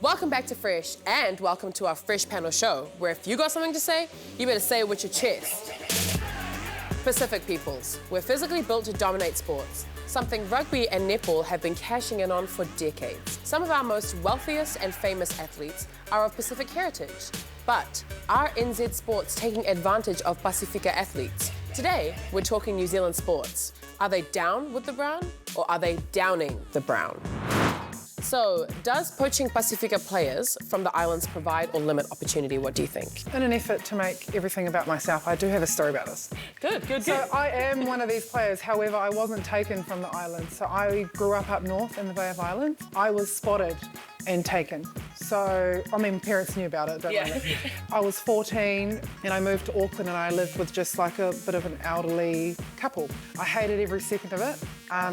Welcome back to Fresh, and welcome to our Fresh Panel show, where if you got something to say, you better say it with your chest. Pacific peoples, we're physically built to dominate sports, something rugby and netball have been cashing in on for decades. Some of our most wealthiest and famous athletes are of Pacific heritage. But are NZ sports taking advantage of Pasifika athletes? Today, we're talking New Zealand sports. Are they down with the brown, or are they downing the brown? So, does poaching Pasifika players from the islands provide or limit opportunity? What do you think? In an effort to make everything about myself, I do have a story about this. Good. So I am one of these players, however, I wasn't taken from the islands. So I grew up north in the Bay of Islands. I was spotted and taken. So, I mean, parents knew about it, don't they? I was 14 and I moved to Auckland and I lived with just like a bit of an elderly couple. I hated every second of it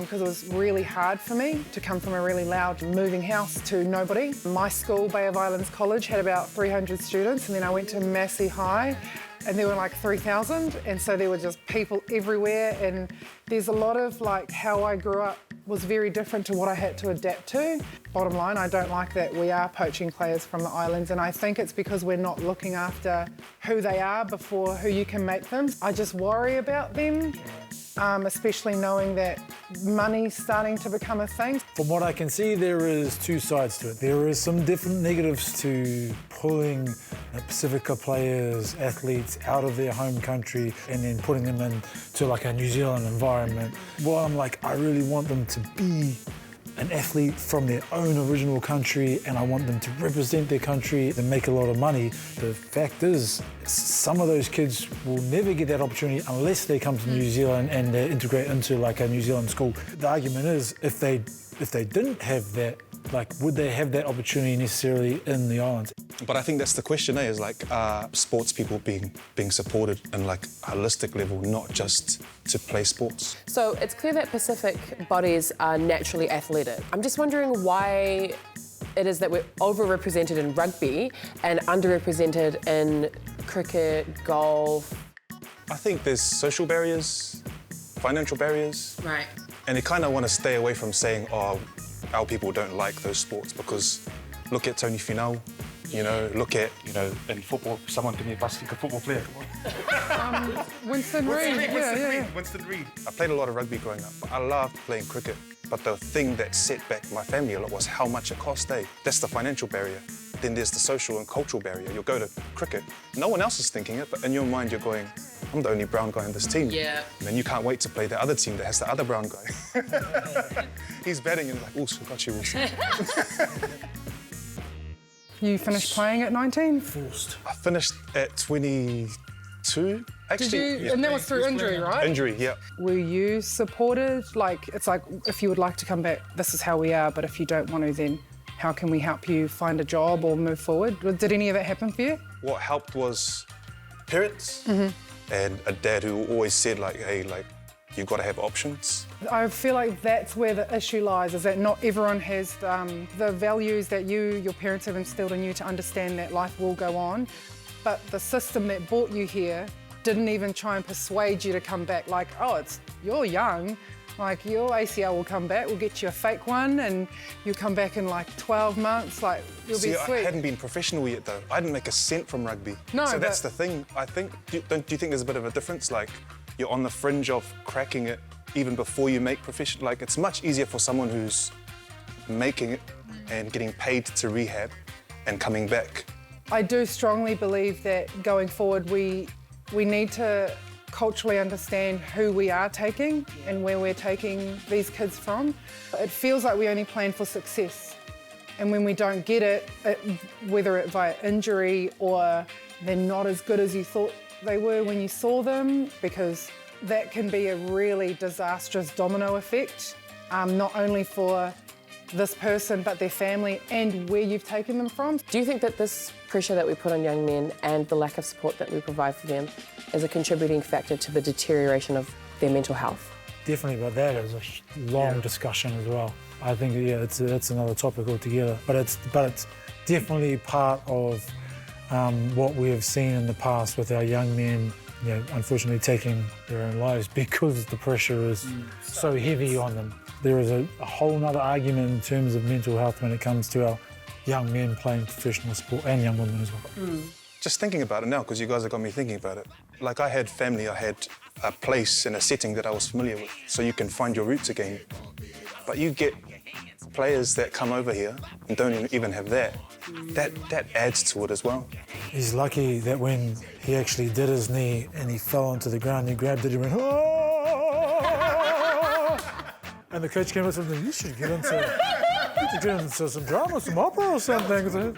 because it was really hard for me to come from a really loud moving house to nobody. My school, Bay of Islands College, had about 300 students, and then I went to Massey High and there were like 3,000, and so there were just people everywhere, and there's a lot of like how I grew up was very different to what I had to adapt to. Bottom line, I don't like that we are poaching players from the islands, and I think it's because we're not looking after who they are before who you can make them. I just worry about them, especially knowing that money's starting to become a thing. From what I can see, there is two sides to it. There is some different negatives to pulling Pasifika players, athletes out of their home country and then putting them into like a New Zealand environment. Well, I'm like, I really want them to be an athlete from their own original country, and I want them to represent their country and make a lot of money. The fact is, some of those kids will never get that opportunity unless they come to New Zealand and they integrate into like a New Zealand school. The argument is, if they didn't have that, like, would they have that opportunity necessarily in the islands? But I think that's the question, is like, sports people being supported on like a holistic level, not just to play sports. So it's clear that Pacific bodies are naturally athletic. I'm just wondering why it is that we're overrepresented in rugby and underrepresented in cricket, golf. I think there's social barriers, financial barriers. Right. And they kind of want to stay away from saying, oh, our people don't like those sports, because look at Tony Finau, you know, look at, you know, in football, someone can be a Pasifika football player. Winston Reid. Winston Reid. I played a lot of rugby growing up, but I loved playing cricket. But the thing that set back my family a lot was how much it cost, eh? That's the financial barrier. Then there's the social and cultural barrier. You'll go to cricket, no one else is thinking it, but in your mind you're going, I'm the only brown guy in this team. Yeah. And then you can't wait to play the other team that has the other brown guy. He's batting and like, also got you, Wilson. You finished playing at 19? Forced. I finished at 22, actually. Did you? Yeah. And that was through injury, right? Injury, yeah. Were you supported? Like, it's like, if you would like to come back, this is how we are, but if you don't want to, then how can we help you find a job or move forward? Did any of that happen for you? What helped was parents and a dad who always said, like, hey, like, you've got to have options. I feel like that's where the issue lies, is that not everyone has the values that your parents have instilled in you to understand that life will go on. But the system that brought you here didn't even try and persuade you to come back. Like, oh, you're young, like your ACL will come back, we'll get you a fake one and you'll come back in like 12 months, like you'll be sweet. I hadn't been professional yet though. I didn't make a cent from rugby. No, so that's the thing, I think. Do you think there's a bit of a difference? Like, you're on the fringe of cracking it even before you make professional. Like, it's much easier for someone who's making it and getting paid to rehab and coming back. I do strongly believe that going forward we need to culturally understand who we are taking and where we're taking these kids from. It feels like we only plan for success. And when we don't get it, whether it via injury or they're not as good as you thought they were when you saw them, because that can be a really disastrous domino effect, not only for this person but their family and where you've taken them from. Do you think that this pressure that we put on young men and the lack of support that we provide for them is a contributing factor to the deterioration of their mental health? Definitely, but that is a long discussion as well. I think, yeah, it's another topic altogether. But it's definitely part of what we have seen in the past with our young men, you know, unfortunately taking their own lives because the pressure is so heavy on them. There is a whole other argument in terms of mental health when it comes to our young men playing professional sport and young women as well. Just thinking about it now, because you guys have got me thinking about it. Like I had family, I had a place and a setting that I was familiar with, so you can find your roots again. But you get players that come over here and don't even have that. That adds to it as well. He's lucky that when he actually did his knee and he fell onto the ground, he grabbed it and went, "Oh!" And the coach came up and said, "You should get into some drama, some opera or something." You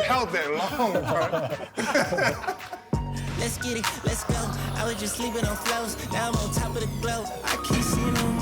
held that long, bro. Let's get it, let's go. I was just sleeping on flows. Now I'm on top of the globe. I keep seeing them